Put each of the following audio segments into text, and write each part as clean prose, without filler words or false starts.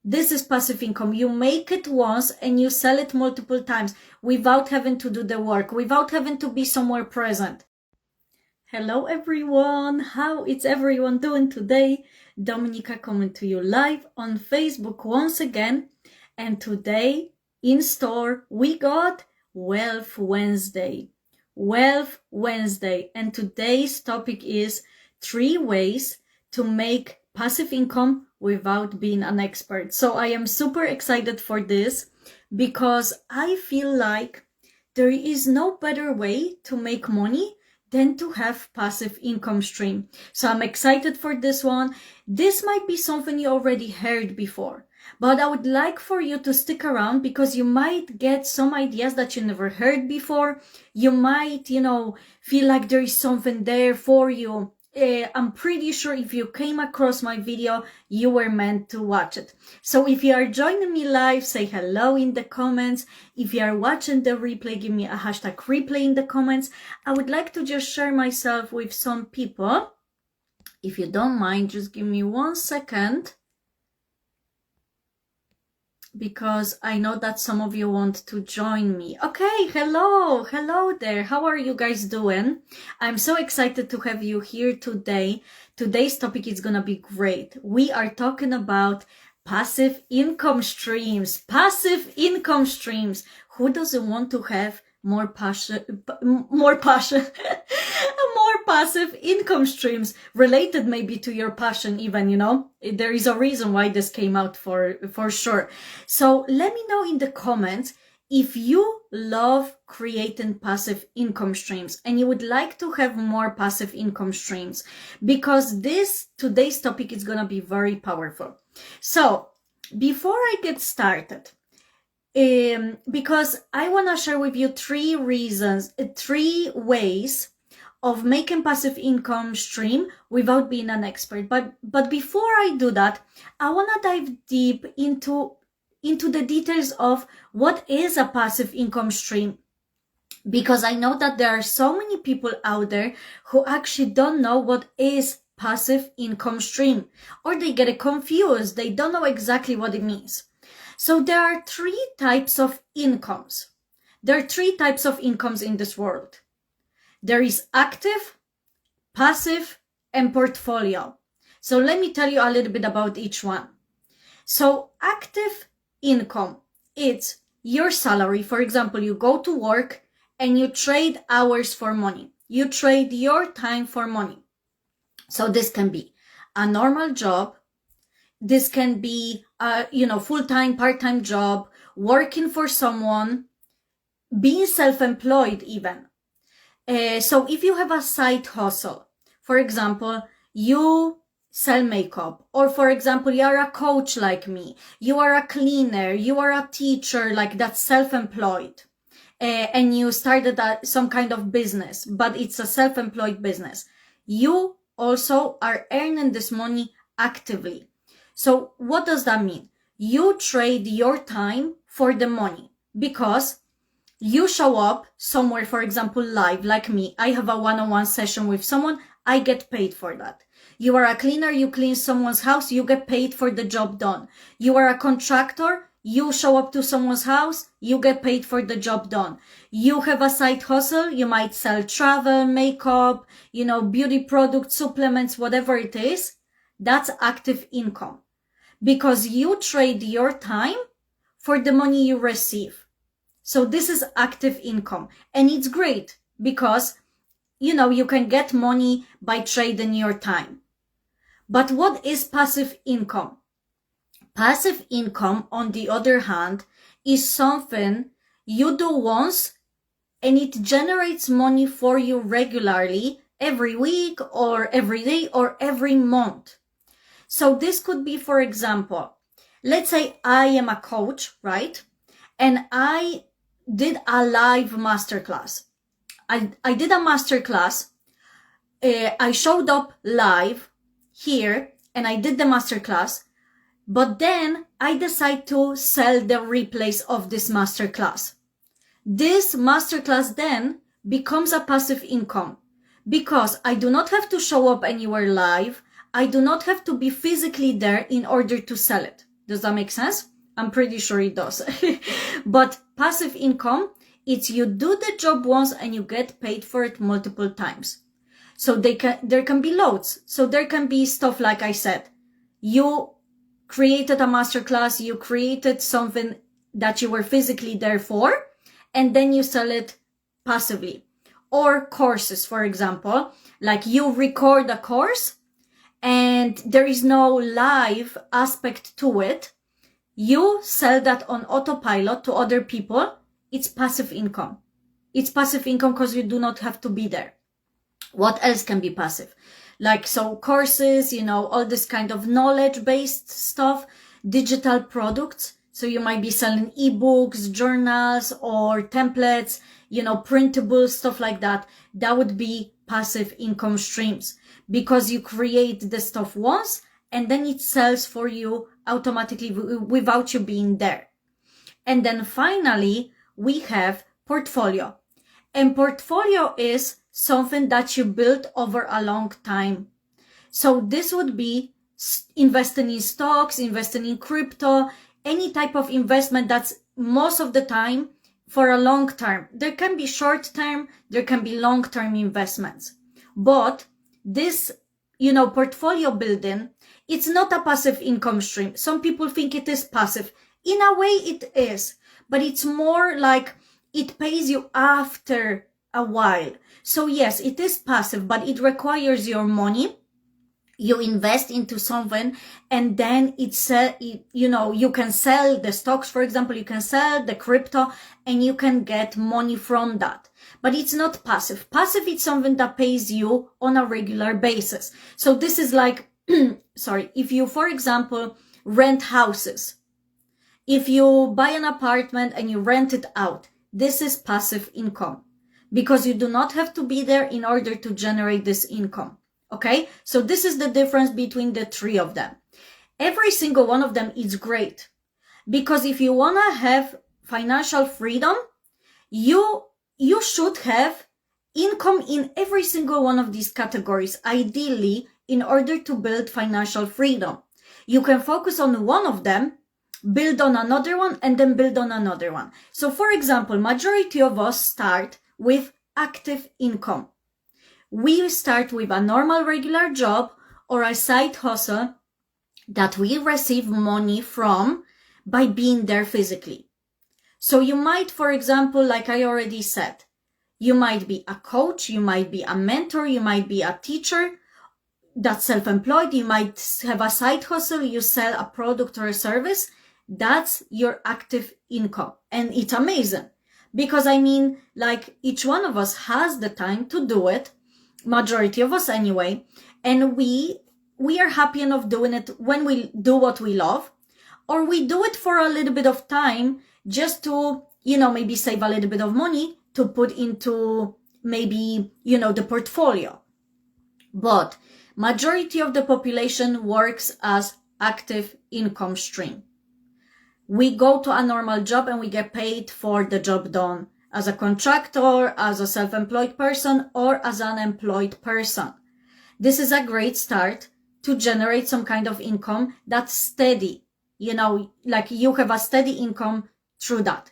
This is passive income. You make it once and you sell it multiple times without having to do the work, without having to be somewhere present. Hello everyone, how is everyone doing today? Dominika coming to you live on Facebook once again, and today in store we got Wealth Wednesday. Wealth Wednesday, and today's topic is 3 ways to make passive income without being an expert. So I am super excited for this because I feel like there is no better way to make money than to have passive income stream. So I'm excited for this one. This might be something you already heard before, but I would like for you to stick around because you might get some ideas that you never heard before. You might, feel like there is something there for you. I'm pretty sure if you came across my video, you were meant to watch it. So if you are joining me live, say hello in the comments. If you are watching the replay, give me a hashtag replay in the comments. I would like to just share myself with some people. If you don't mind, just give me 1 second, because I know that some of you want to join me. Okay, hello there. How are you guys doing? I'm so excited to have you here today. Today's topic is gonna be great. We are talking about passive income streams. Passive income streams. Who doesn't want to have more passive income streams related maybe to your passion even, There is a reason why this came out for sure. So let me know in the comments if you love creating passive income streams and you would like to have more passive income streams, because today's topic is going to be very powerful. So before I get started, because I want to share with you 3 ways of making passive income stream without being an expert. But before I do that, I want to dive deep into the details of what is a passive income stream, because I know that there are so many people out there who actually don't know what is passive income stream, or they get it confused. They don't know exactly what it means. So there are 3 types of incomes. There are 3 types of incomes in this world. There is active, passive, and portfolio. So let me tell you a little bit about each one. So active income, it's your salary. For example, you go to work and you trade hours for money. You trade your time for money. So this can be a normal job. This can be a full-time, part-time job, working for someone, being self-employed even. So if you have a side hustle, for example, you sell makeup, or for example, you are a coach like me, you are a cleaner, you are a teacher, like that's self-employed, and you started some kind of business, but it's a self-employed business. You also are earning this money actively. So what does that mean? You trade your time for the money, because you show up somewhere, for example, live, like me. I have a one-on-one session with someone. I get paid for that. You are a cleaner. You clean someone's house. You get paid for the job done. You are a contractor. You show up to someone's house. You get paid for the job done. You have a side hustle. You might sell travel, makeup, beauty products, supplements, whatever it is. That's active income, because you trade your time for the money you receive. So this is active income, and it's great because, you can get money by trading your time. But what is passive income? Passive income, on the other hand, is something you do once and it generates money for you regularly every week or every day or every month. So this could be, for example, let's say I am a coach, right? And I did a live masterclass. I did a masterclass. I showed up live here and I did the masterclass, but then I decide to sell the replays of this masterclass. This masterclass then becomes a passive income, because I do not have to show up anywhere live. I do not have to be physically there in order to sell it. Does that make sense? I'm pretty sure it does. But passive income, it's you do the job once and you get paid for it multiple times. So there can be loads. So there can be stuff like I said, you created a masterclass, you created something that you were physically there for, and then you sell it passively. Or courses, for example, like you record a course and there is no live aspect to it. You sell that on autopilot to other people. It's passive income. It's passive income because you do not have to be there. What else can be passive? Like, so courses, all this kind of knowledge-based stuff, digital products. So you might be selling ebooks, journals, or templates, printable stuff like that. That would be passive income streams because you create the stuff once and then it sells for you automatically without you being there. And then finally, we have portfolio. And portfolio is something that you build over a long time. So this would be investing in stocks, investing in crypto, any type of investment that's most of the time for a long term. There can be short term, there can be long term investments. But this, portfolio building, it's not a passive income stream. Some people think it is passive. In a way it is, but it's more like it pays you after a while. So yes, it is passive, but it requires your money. You invest into something and then you can sell the stocks, for example, you can sell the crypto and you can get money from that. But it's not passive. Passive is something that pays you on a regular basis. So this is like, if you, for example, rent houses, if you buy an apartment and you rent it out, this is passive income because you do not have to be there in order to generate this income. Okay, so this is the difference between the three of them. Every single one of them is great because if you want to have financial freedom, you should have income in every single one of these categories, ideally, in order to build financial freedom. You can focus on one of them, build on another one, and then build on another one. So for example, majority of us start with active income. We start with a normal regular job or a side hustle that we receive money from by being there physically. So you might, for example, like I already said, you might be a coach, you might be a mentor, you might be a teacher that's self-employed, you might have a side hustle, you sell a product or a service. That's your active income. And it's amazing because like each one of us has the time to do it. Majority of us anyway, and we are happy enough doing it when we do what we love, or we do it for a little bit of time just to, maybe save a little bit of money to put into maybe, the portfolio. But majority of the population works as active income stream. We go to a normal job and we get paid for the job done. As a contractor, as a self-employed person, or as an employed person. This is a great start to generate some kind of income that's steady. Like you have a steady income through that.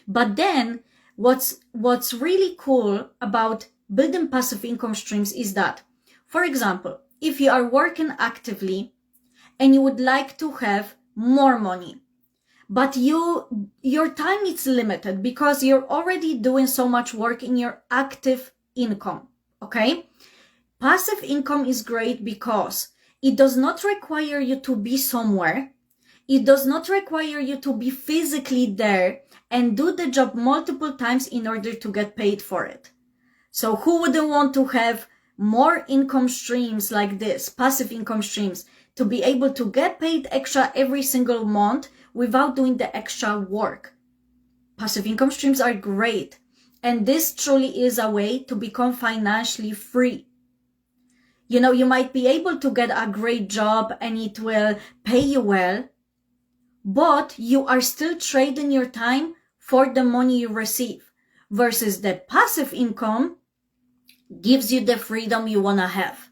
But then what's really cool about building passive income streams is that, for example, if you are working actively and you would like to have more money, but your time is limited because you're already doing so much work in your active income, okay? Passive income is great because it does not require you to be somewhere. It does not require you to be physically there and do the job multiple times in order to get paid for it. So who wouldn't want to have more income streams like this, passive income streams, to be able to get paid extra every single month without doing the extra work? Passive income streams are great. And this truly is a way to become financially free. You might be able to get a great job and it will pay you well, but you are still trading your time for the money you receive, versus the passive income gives you the freedom you want to have,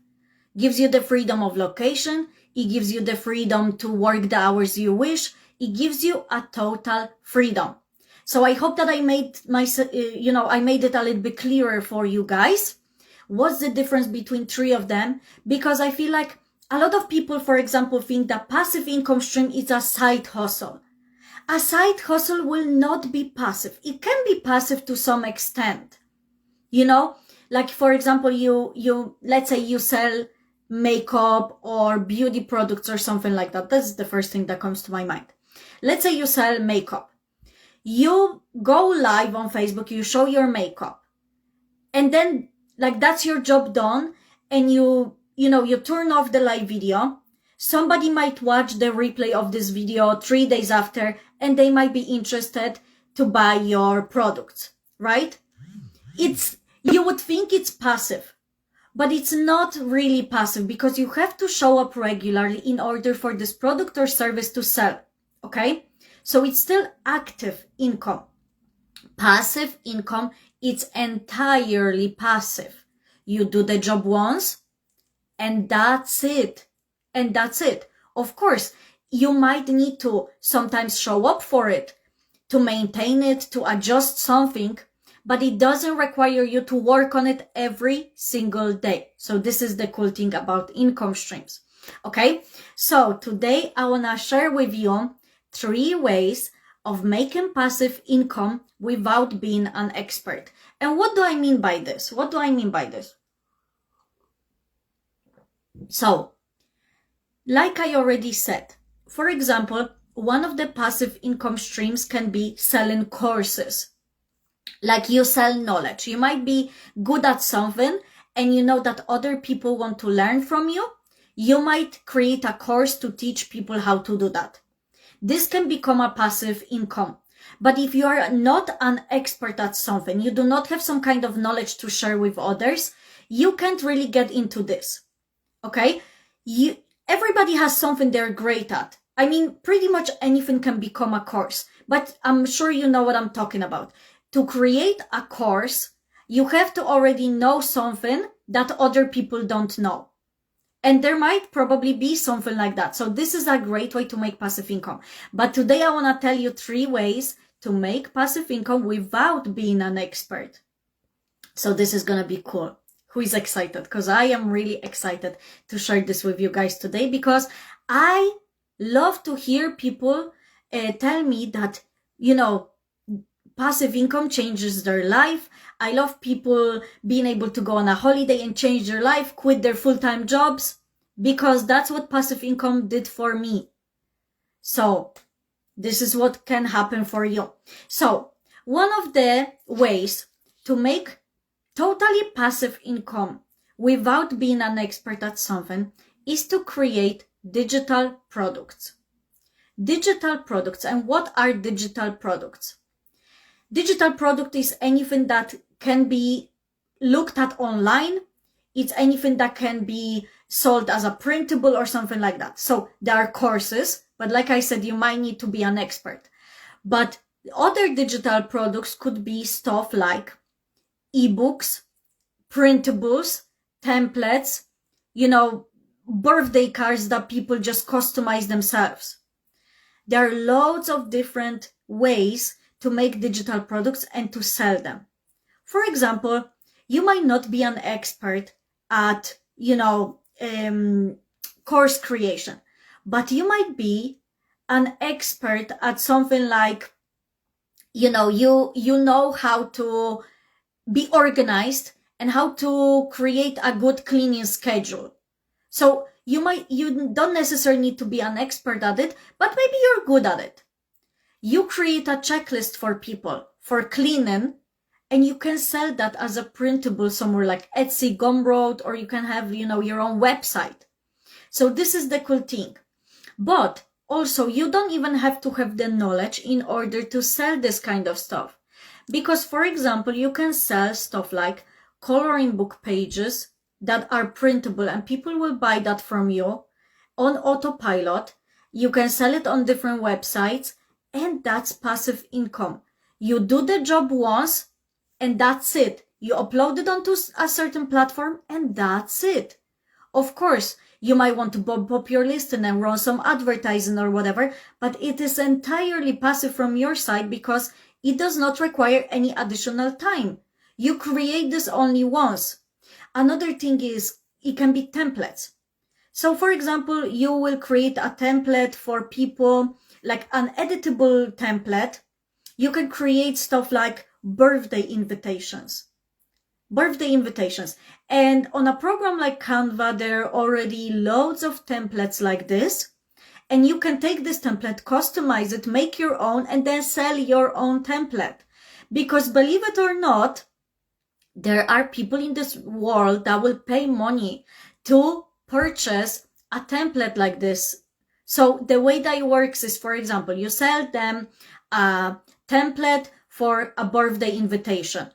gives you the freedom of location, It gives you the freedom to work the hours you wish. It gives you a total freedom. So I hope that I made I made it a little bit clearer for you guys. What's the difference between three of them? Because I feel like a lot of people, for example, think that passive income stream is a side hustle. A side hustle will not be passive. It can be passive to some extent. Like for example, you let's say you sell makeup or beauty products or something like that. That's the first thing that comes to my mind. Let's say you sell makeup. You go live on Facebook, you show your makeup, and then like that's your job done, and you turn off the live video. Somebody might watch the replay of this video 3 days after, and they might be interested to buy your products, right? You would think it's passive, but it's not really passive, because you have to show up regularly in order for this product or service to sell, okay? So it's still active income. Passive income, it's entirely passive. You do the job once, and that's it. And that's it. Of course, you might need to sometimes show up for it, to maintain it, to adjust something, but it doesn't require you to work on it every single day. So this is the cool thing about income streams. Okay, so today I want to share with you 3 ways of making passive income without being an expert. And what do I mean by this? So, like I already said, for example, one of the passive income streams can be selling courses. Like you sell knowledge. You might be good at something and you know that other people want to learn from you. You might create a course to teach people how to do that. This can become a passive income. But if you are not an expert at something, you do not have some kind of knowledge to share with others, you can't really get into this. Okay? Everybody has something they're great at. I mean, pretty much anything can become a course, but I'm sure you know what I'm talking about. To create a course, you have to already know something that other people don't know. And there might probably be something like that. So this is a great way to make passive income. But today I want to tell you 3 ways to make passive income without being an expert. So this is going to be cool. Who is excited? Because I am really excited to share this with you guys today, because I love to hear people tell me that, passive income changes their life. I love people being able to go on a holiday and change their life, quit their full-time jobs, because that's what passive income did for me. So this is what can happen for you. So one of the ways to make totally passive income without being an expert at something is to create digital products. Digital products. And what are digital products? Digital product is anything that can be looked at online. It's anything that can be sold as a printable or something like that. So there are courses, but like I said, you might need to be an expert. But other digital products could be stuff like ebooks, printables, templates, birthday cards that people just customize themselves. There are loads of different ways to make digital products and to sell them. For example, you might not be an expert at, course creation, but you might be an expert at something like, you know how to be organized and how to create a good cleaning schedule. So you don't necessarily need to be an expert at it, but maybe you're good at it. You create a checklist for people for cleaning, and you can sell that as a printable somewhere like Etsy, Gumroad, or you can have, your own website. So this is the cool thing. But also, you don't even have to have the knowledge in order to sell this kind of stuff. Because, for example, you can sell stuff like coloring book pages that are printable, and people will buy that from you on autopilot. You can sell it on different websites, and that's passive income. You do the job once, and that's it. You upload it onto a certain platform, and that's it. Of course, You might want to bump up your listing and run some advertising or whatever, but it is entirely passive from your side because it does not require any additional time. You create this only once. Another thing is it can be templates. So for example, you will create a template for people, like an editable template. You can create stuff like birthday invitations. And on a program like Canva, there are already loads of templates like this. And you can take this template, customize it, make your own, and then sell your own template. Because believe it or not, there are people in this world that will pay money to purchase a template like this. So the way that it works is, for example, you sell them a template for a birthday invitation.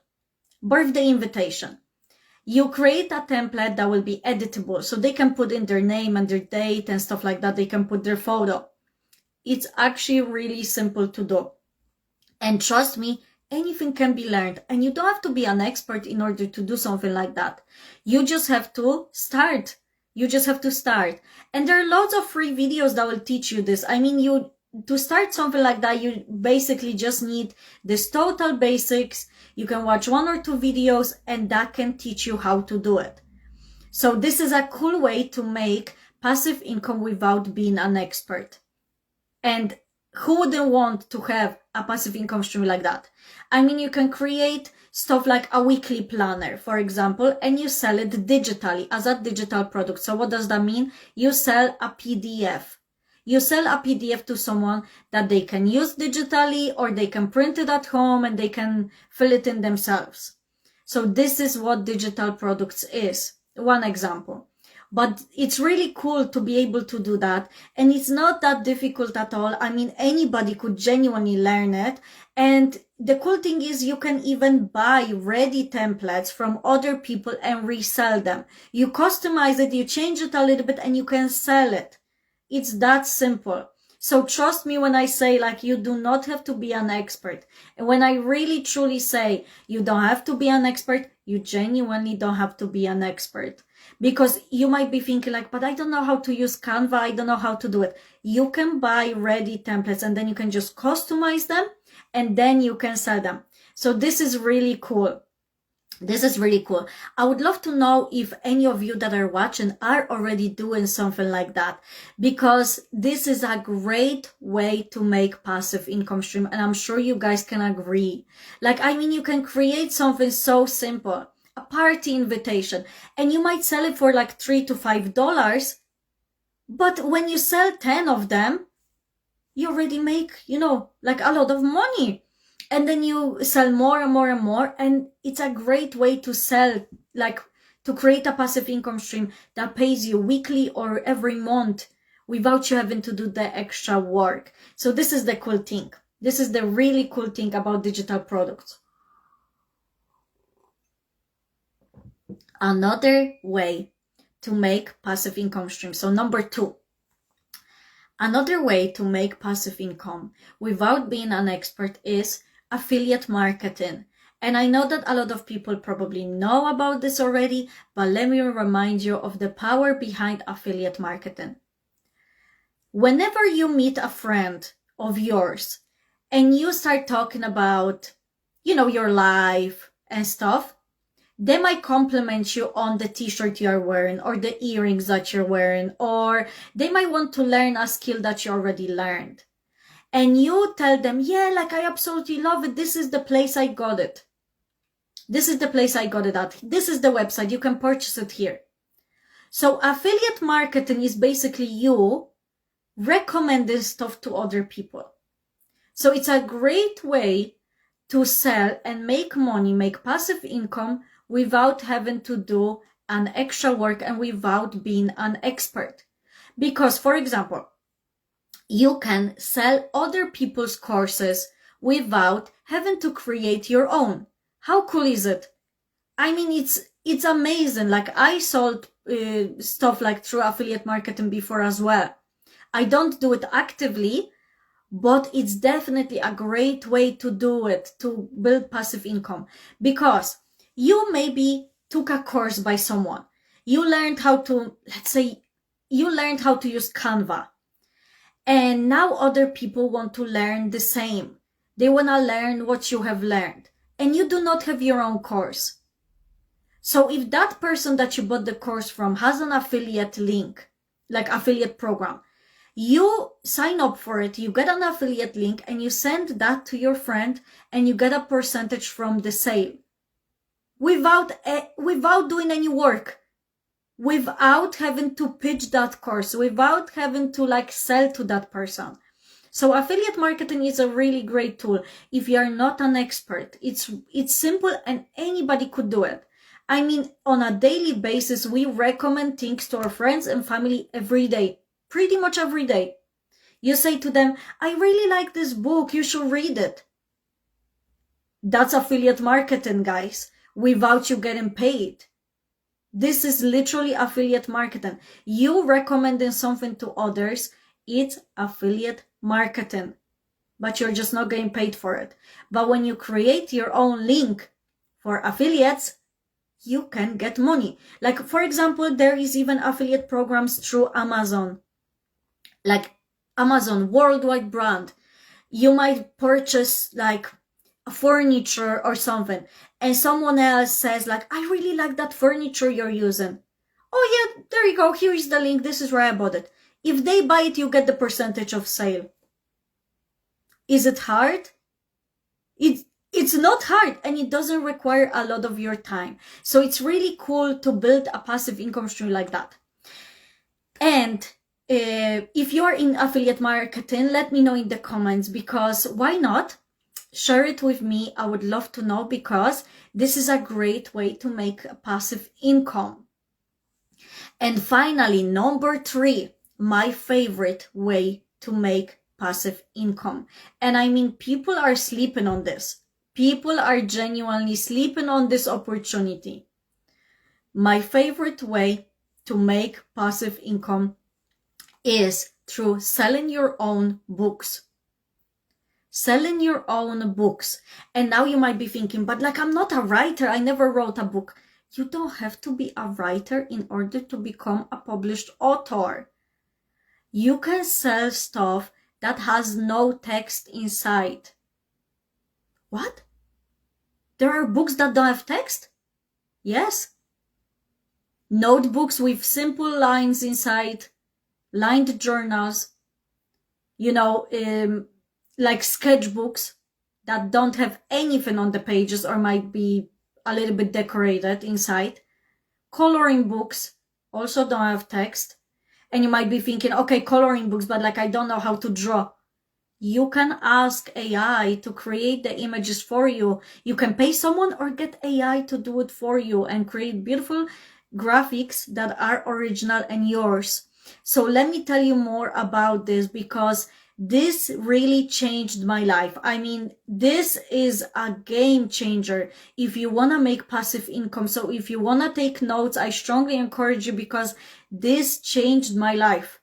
You create a template that will be editable, so they can put in their name and their date and stuff like that. They can put their photo. It's actually really simple to do. And trust me, anything can be learned, and you don't have to be an expert in order to do something like that. You just have to start. And there are lots of free videos that will teach you this. I mean, to start something like that, you basically just need this total basics. You can watch 1 or 2 videos and that can teach you how to do it. So this is a cool way to make passive income without being an expert. And who wouldn't want to have a passive income stream like that? I mean, you can create stuff like a weekly planner, for example, and you sell it digitally as a digital product. So what does that mean? You sell a PDF. You sell a PDF to someone that they can use digitally, or they can print it at home and they can fill it in themselves. So this is what digital products is. One example. But it's really cool to be able to do that. And it's not that difficult at all. I mean, anybody could genuinely learn it. And the cool thing is you can even buy ready templates from other people and resell them. You customize it, you change it a little bit, and you can sell it. It's that simple. So trust me when I say, like, you do not have to be an expert. And when I really truly say you don't have to be an expert, you genuinely don't have to be an expert. Because you might be thinking like, but I don't know how to use Canva. I don't know how to do it. You can buy ready templates and then you can just customize them and then you can sell them. So this is really cool. I would love to know if any of you that are watching are already doing something like that, because this is a great way to make passive income stream. And I'm sure you guys can agree. Like, I mean, you can create something so simple, a party invitation, and you might sell it for like $3 to $5. But when you sell 10 of them, you already make, like a lot of money. And then you sell more and more and more. And it's a great way to sell, like to create a passive income stream that pays you weekly or every month without you having to do the extra work. So this is the cool thing. This is the really cool thing about digital products. Another way to make passive income stream. So number 2. Another way to make passive income without being an expert is affiliate marketing. And I know that a lot of people probably know about this already, but let me remind you of the power behind affiliate marketing. Whenever you meet a friend of yours and you start talking about, your life and stuff, they might compliment you on the t-shirt you're wearing or the earrings that you're wearing, or they might want to learn a skill that you already learned. And you tell them, yeah, like I absolutely love it. This is the place I got it. This is the place I got it at. This is the website. You can purchase it here. So affiliate marketing is basically you recommending stuff to other people. So it's a great way to sell and make money, make passive income without having to do an extra work and without being an expert. Because, for example, you can sell other people's courses without having to create your own. How cool is it? I mean, it's amazing. Like, I sold stuff like through affiliate marketing before as well. I don't do it actively, but it's definitely a great way to do it, to build passive income. Because you maybe took a course by someone. You learned how to, let's say, you learned how to use Canva, and now other people want to learn the same. They want to learn what you have learned, and you do not have your own course. So if that person that you bought the course from has an affiliate link, like affiliate program, you sign up for it, you get an affiliate link, and you send that to your friend, and you get a percentage from the sale without doing any work, without having to pitch that course, without having to like sell to that person. So affiliate marketing is a really great tool. If you are not an expert, it's simple and anybody could do it. I mean, on a daily basis, we recommend things to our friends and family every day, pretty much every day. You say to them, I really like this book, you should read it. That's affiliate marketing, guys, without you getting paid. This is literally affiliate marketing. You recommending something to others, it's affiliate marketing, but you're just not getting paid for it. But when you create your own link for affiliates, you can get money. Like, for example, there is even affiliate programs through Amazon, like Amazon worldwide brand. You might purchase like furniture or something, and someone else says like, I really like that furniture you're using. Oh yeah, there you go, here is the link, this is where I bought it. If they buy it, you get the percentage of sale. Is it hard? It's not hard, and it doesn't require a lot of your time. So it's really cool to build a passive income stream like that. And if you are in affiliate marketing, let me know in the comments, because why not? Share it with me. I would love to know, because this is a great way to make a passive income. And finally, number 3, my favorite way to make passive income. And I mean, people are sleeping on this. People are genuinely sleeping on this opportunity. My favorite way to make passive income is through selling your own books. Selling your own books. And now you might be thinking, but like, I'm not a writer, I never wrote a book. You don't have to be a writer in order to become a published author. You can sell stuff that has no text inside. What? There are books that don't have text? Yes. Notebooks with simple lines inside, lined journals, like sketchbooks that don't have anything on the pages or might be a little bit decorated inside. Coloring books also don't have text. And you might be thinking, okay, coloring books, but like, I don't know how to draw. You can ask AI to create the images for you. You can pay someone or get AI to do it for you and create beautiful graphics that are original and yours. So let me tell you more about this, because this really changed my life. I mean, this is a game changer if you want to make passive income. So if you want to take notes, I strongly encourage you, because this changed my life.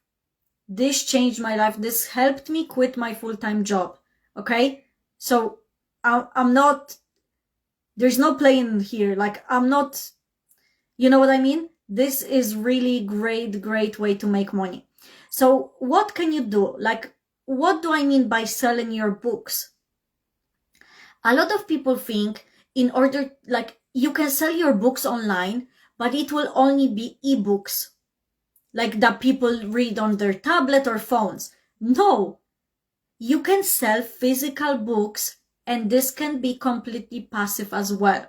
This changed my life. This helped me quit my full-time job. Okay? So I'm not, there's no playing here. Like, I'm not, you know what I mean? This is really great way to make money. So what can you do? Like, what do I mean by selling your books? A lot of people think in order, like, you can sell your books online, but it will only be ebooks, like that people read on their tablet or phones. No, you can sell physical books, and this can be completely passive as well.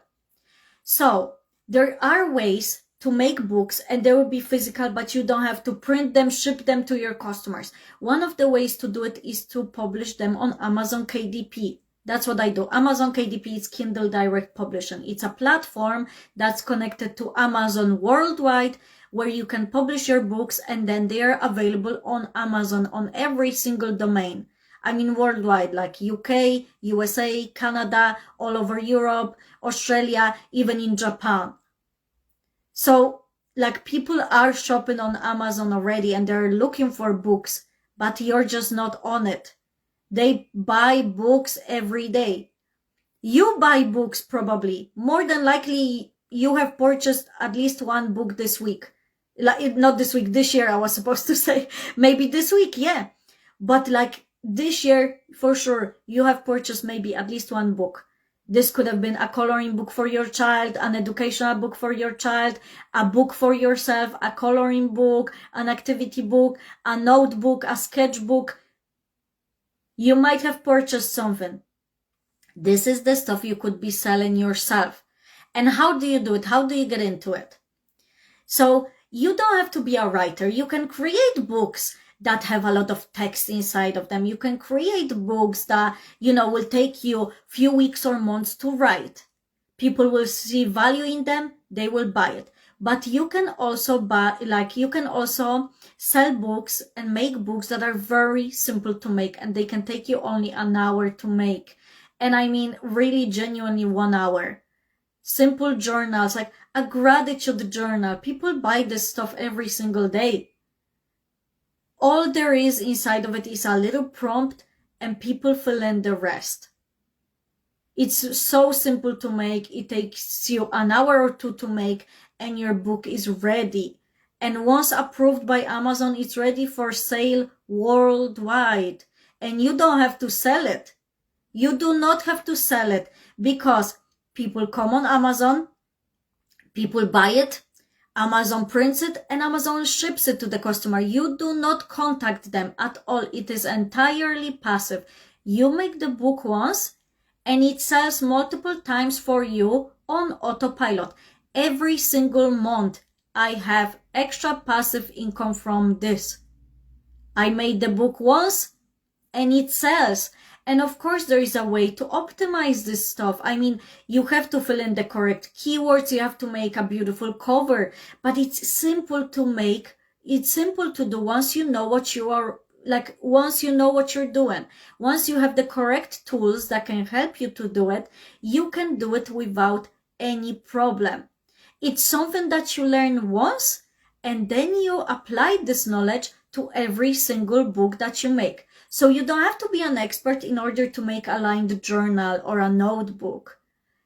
So there are ways to make books, and they will be physical, but you don't have to print them, ship them to your customers. One of the ways to do it is to publish them on Amazon KDP. That's what I do. Amazon KDP is Kindle Direct Publishing. It's a platform that's connected to Amazon worldwide, where you can publish your books, and then they are available on Amazon on every single domain. I mean, worldwide, like UK, USA, Canada, all over Europe, Australia, even in Japan. So, like, people are shopping on Amazon already, and they're looking for books, but you're just not on it. They buy books every day. You buy books probably. More than likely, you have purchased at least one book this week. Like, not this week, this year I was supposed to say. Maybe this week, yeah. But like this year, for sure, you have purchased maybe at least one book. This could have been a coloring book for your child, an educational book for your child, a book for yourself, a coloring book, an activity book, a notebook, a sketchbook. You might have purchased something. This is the stuff you could be selling yourself. And how do you do it? How do you get into it? So you don't have to be a writer. You can create books that have a lot of text inside of them. You can create books that, will take you few weeks or months to write. People will see value in them. They will buy it. But you can also sell books and make books that are very simple to make, and they can take you only an hour to make. And I mean, really genuinely 1 hour. Simple journals, like a gratitude journal. People buy this stuff every single day. All there is inside of it is a little prompt, and people fill in the rest. It's so simple to make. It takes you an hour or two to make, and your book is ready. And once approved by Amazon, it's ready for sale worldwide. And you don't have to sell it. You do not have to sell it, because people come on Amazon, people buy it, Amazon prints it, and Amazon ships it to the customer. You do not contact them at all. It is entirely passive. You make the book once, and it sells multiple times for you on autopilot. Every single month, I have extra passive income from this. I made the book once, and it sells. And of course, there is a way to optimize this stuff. I mean, you have to fill in the correct keywords. You have to make a beautiful cover, but it's simple to make. It's simple to do once you know what you are, like, once you know what you're doing. Once you have the correct tools that can help you to do it, you can do it without any problem. It's something that you learn once, and then you apply this knowledge to every single book that you make. So you don't have to be an expert in order to make a lined journal or a notebook.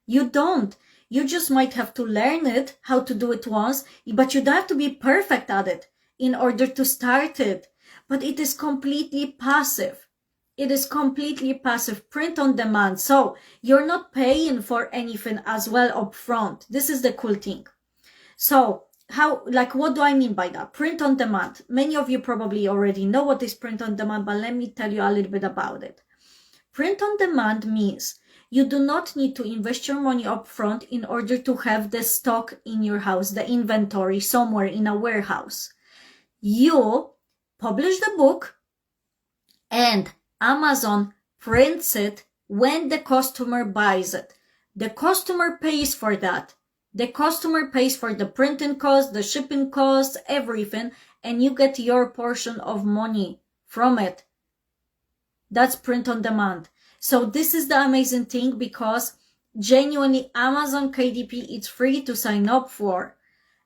You don't. You just might have to learn it, how to do it once, but you don't have to be perfect at it in order to start it. But it is completely passive. It is completely passive, print on demand. So you're not paying for anything as well up front. This is the cool thing. So what do I mean by that? Print on demand. Many of you probably already know what is print on demand, but let me tell you a little bit about it. Print on demand means you do not need to invest your money up front in order to have the stock in your house, the inventory somewhere in a warehouse. You publish the book, and Amazon prints it when the customer buys it. The customer pays for that. The customer pays for the printing cost, the shipping costs, everything, and you get your portion of money from it. That's print on demand. So this is the amazing thing, because genuinely Amazon KDP, it's free to sign up for.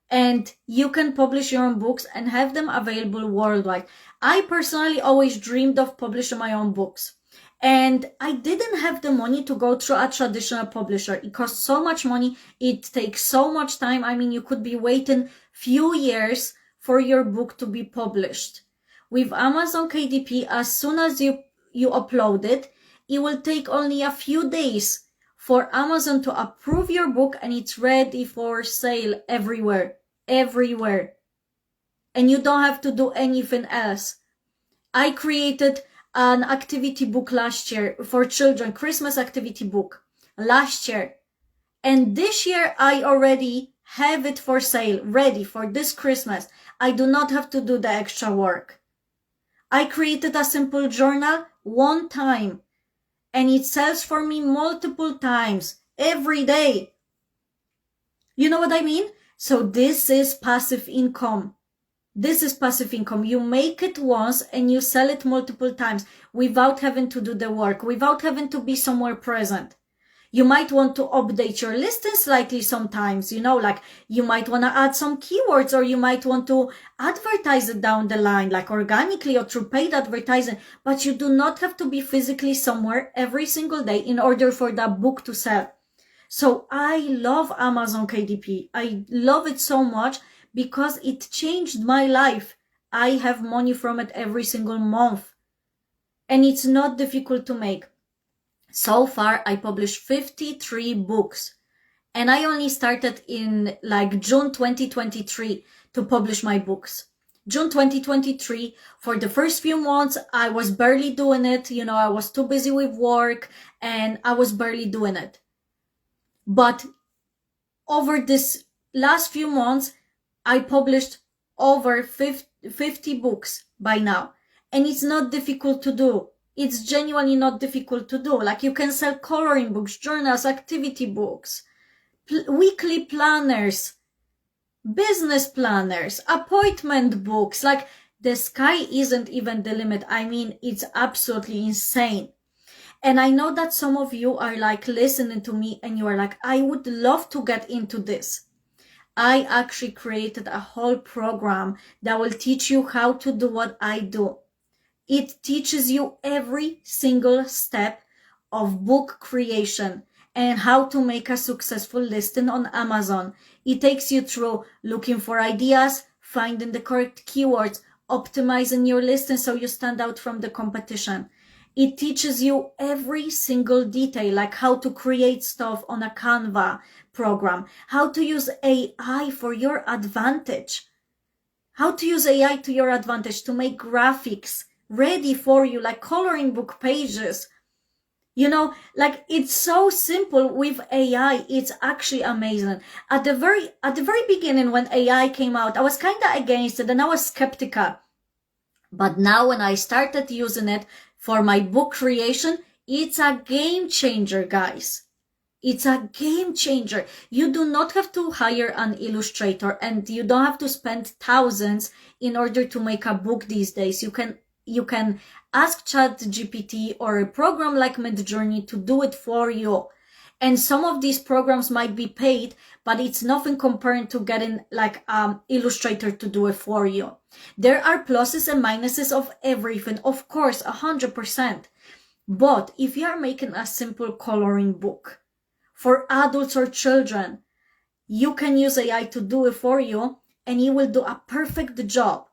And you can publish your own books and have them available worldwide. I personally always dreamed of publishing my own books. And I didn't have the money to go through a traditional publisher. It costs so much money. It takes so much time. I mean, you could be waiting few years for your book to be published. With Amazon KDP, as soon as you upload it, it will take only a few days for Amazon to approve your book, and it's ready for sale everywhere. And you don't have to do anything else. I created an activity book last year for children, Christmas activity book last year. And this year I already have it for sale, ready for this Christmas. I do not have to do the extra work. I created a simple journal one time, and it sells for me multiple times every day. You know what I mean? So this is passive income. This is passive income. You make it once and you sell it multiple times without having to do the work, without having to be somewhere present. You might want to update your listing slightly sometimes, like you might want to add some keywords, or you might want to advertise it down the line, like organically or through paid advertising, but you do not have to be physically somewhere every single day in order for that book to sell. So I love Amazon KDP. I love it so much because it changed my life. I have money from it every single month. And it's not difficult to make. So far, I published 53 books. And I only started in like June 2023 to publish my books. June 2023, for the first few months, I was barely doing it. I was too busy with work and I was barely doing it. But over this last few months, I published over 50 books by now. And it's not difficult to do. It's genuinely not difficult to do. Like, you can sell coloring books, journals, activity books, weekly planners, business planners, appointment books. Like, the sky isn't even the limit. I mean, it's absolutely insane. And I know that some of you are like listening to me and you are like, I would love to get into this. I actually created a whole program that will teach you how to do what I do. It teaches you every single step of book creation and how to make a successful listing on Amazon. It takes you through looking for ideas, finding the correct keywords, optimizing your listing so you stand out from the competition. It teaches you every single detail, like how to create stuff on a Canva program, how to use AI for your advantage, how to use AI to your advantage to make graphics ready for you, like coloring book pages. Like, it's so simple with AI. It's actually amazing. At the very beginning, when AI came out, I was kind of against it and I was skeptical. But now when I started using it for my book creation, it's a game changer, guys. It's a game changer. You do not have to hire an illustrator and you don't have to spend thousands in order to make a book these days. You can ask ChatGPT or a program like Midjourney to do it for you. And some of these programs might be paid, but it's nothing compared to getting like Illustrator to do it for you. There are pluses and minuses of everything, of course, 100%. But if you are making a simple coloring book for adults or children, you can use AI to do it for you and it will do a perfect job.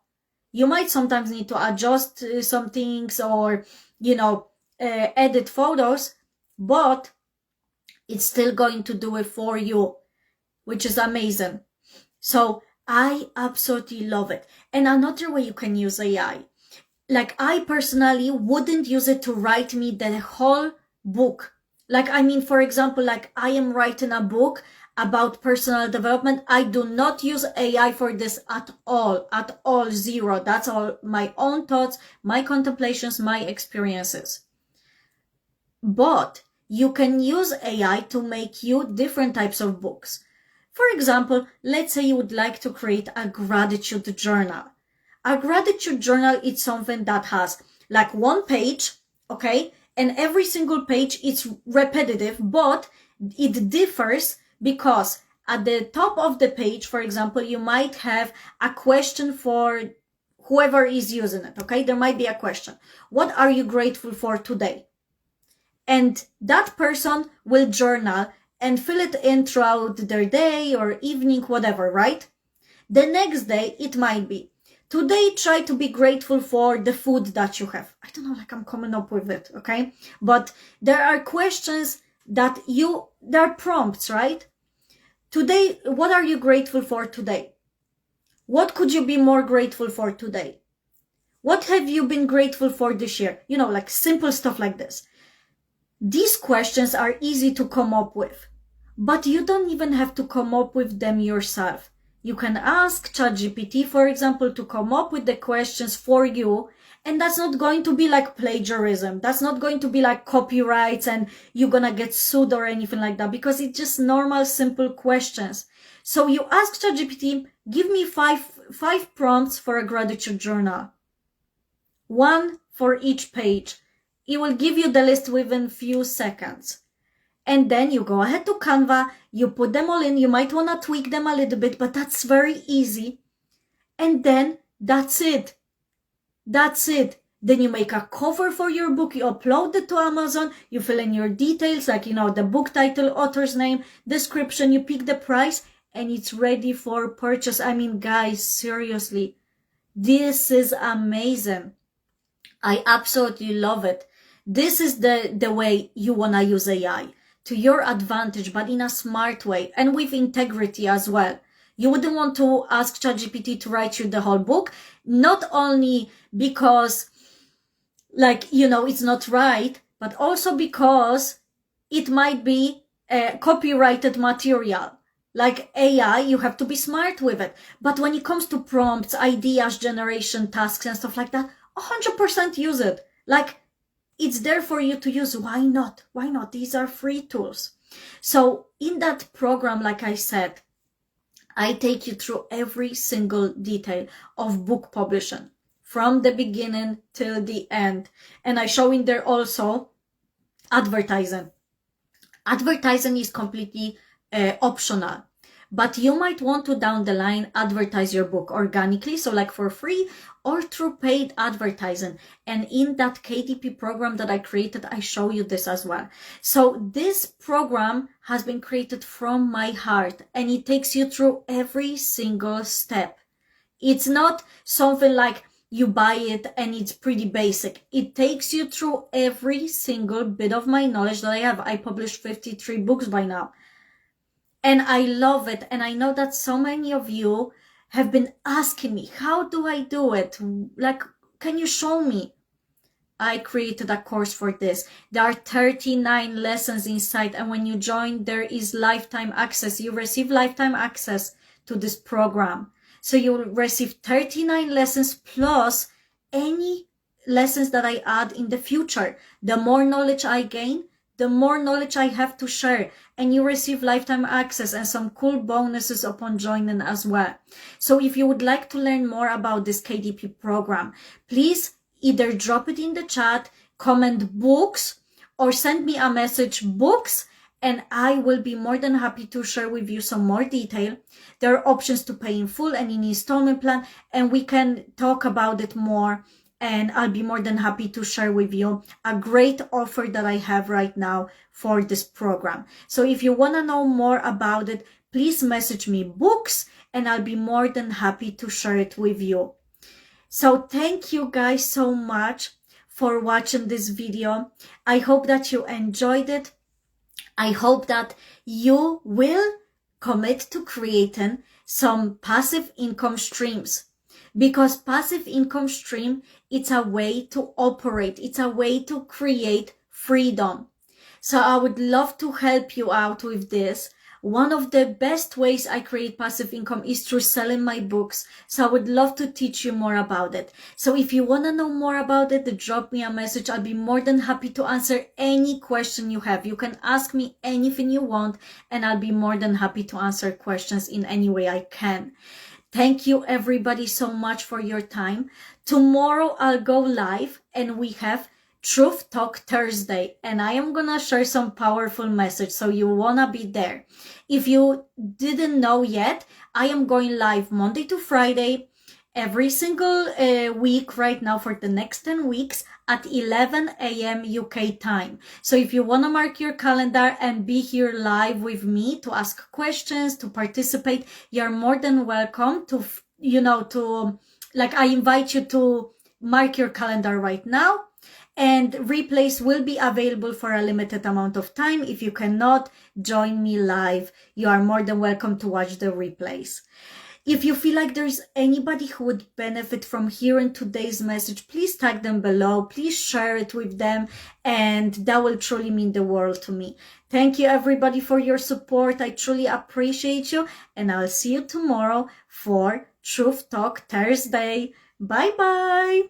You might sometimes need to adjust some things or, edit photos, but it's still going to do it for you, which is amazing. So I absolutely love it. And another way you can use AI, like, I personally wouldn't use it to write me the whole book. Like, I mean, for example, like, I am writing a book about personal development. I do not use AI for this at all, zero. That's all my own thoughts, my contemplations, my experiences. But you can use AI to make you different types of books. For example, let's say you would like to create a gratitude journal. A gratitude journal is something that has like one page, okay? And every single page is repetitive, but it differs because at the top of the page, for example, you might have a question for whoever is using it, okay? There might be a question. What are you grateful for today? And that person will journal and fill it in throughout their day or evening, whatever, right? The next day, it might be, today, try to be grateful for the food that you have. I don't know, like, I'm coming up with it, okay? But there are questions there are prompts, right? Today, what are you grateful for today? What could you be more grateful for today? What have you been grateful for this year? Like simple stuff like this. These questions are easy to come up with, but you don't even have to come up with them yourself. You can ask ChatGPT, for example, to come up with the questions for you, and that's not going to be like plagiarism. That's not going to be like copyrights and you're gonna get sued or anything like that, because it's just normal, simple questions. So you ask ChatGPT, give me five prompts for a gratitude journal. One for each page. It will give you the list within few seconds. And then you go ahead to Canva, you put them all in. You might want to tweak them a little bit, but that's very easy. And then that's it. That's it. Then you make a cover for your book, you upload it to Amazon, you fill in your details, like, the book title, author's name, description, you pick the price, and it's ready for purchase. I mean, guys, seriously, this is amazing. I absolutely love it. This is the way you want to use AI, to your advantage, but in a smart way and with integrity as well. You wouldn't want to ask ChatGPT to write you the whole book, not only because, like, you know, it's not right, but also because it might be copyrighted material. Like AI, you have to be smart with it. But when it comes to prompts, ideas, generation, tasks, and stuff like that, 100% use it. Like, it's there for you to use. Why not? Why not? These are free tools. So in that program, like I said, I take you through every single detail of book publishing from the beginning till the end. And I show in there also advertising. Advertising is completely optional, but you might want to down the line advertise your book organically, so like for free or through paid advertising. And in that KDP program that I created, I show you this as well. So this program has been created from my heart, and it takes you through every single step. It's not something like you buy it and it's pretty basic. It takes you through every single bit of my knowledge that I have. I published 53 books by now. And I love it. And I know that so many of you have been asking me, how do I do it? Like, can you show me? I created a course for this. There are 39 lessons inside. And when you join, there is lifetime access. You receive lifetime access to this program. So you will receive 39 lessons plus any lessons that I add in the future. The more knowledge I gain, the more knowledge I have to share, and you receive lifetime access and some cool bonuses upon joining as well. So if you would like to learn more about this KDP program, please either drop it in the chat, comment books, or send me a message books, and I will be more than happy to share with you some more detail. There are options to pay in full and in installment plan, and we can talk about it more. And I'll be more than happy to share with you a great offer that I have right now for this program. So if you want to know more about it, please message me books, and I'll be more than happy to share it with you. So thank you guys so much for watching this video. I hope that you enjoyed it. I hope that you will commit to creating some passive income streams, because passive income stream, it's a way to operate. It's a way to create freedom. So I would love to help you out with this. One of the best ways I create passive income is through selling my books. So I would love to teach you more about it. So if you want to know more about it, drop me a message. I'll be more than happy to answer any question you have. You can ask me anything you want, and I'll be more than happy to answer questions in any way I can. Thank you everybody so much for your time. Tomorrow I'll go live and we have Truth Talk Thursday, and I am gonna share some powerful message, so you wanna be there. If you didn't know yet, I am going live Monday to Friday every single week right now for the next 10 weeks at 11 a.m. UK time. So if you want to mark your calendar and be here live with me to ask questions, to participate, you're more than welcome to, I invite you to mark your calendar right now. And replays will be available for a limited amount of time. If you cannot join me live, you are more than welcome to watch the replays. If you feel like there's anybody who would benefit from hearing today's message, please tag them below. Please share it with them, and that will truly mean the world to me. Thank you everybody for your support. I truly appreciate you, and I'll see you tomorrow for Truth Talk Thursday. Bye bye.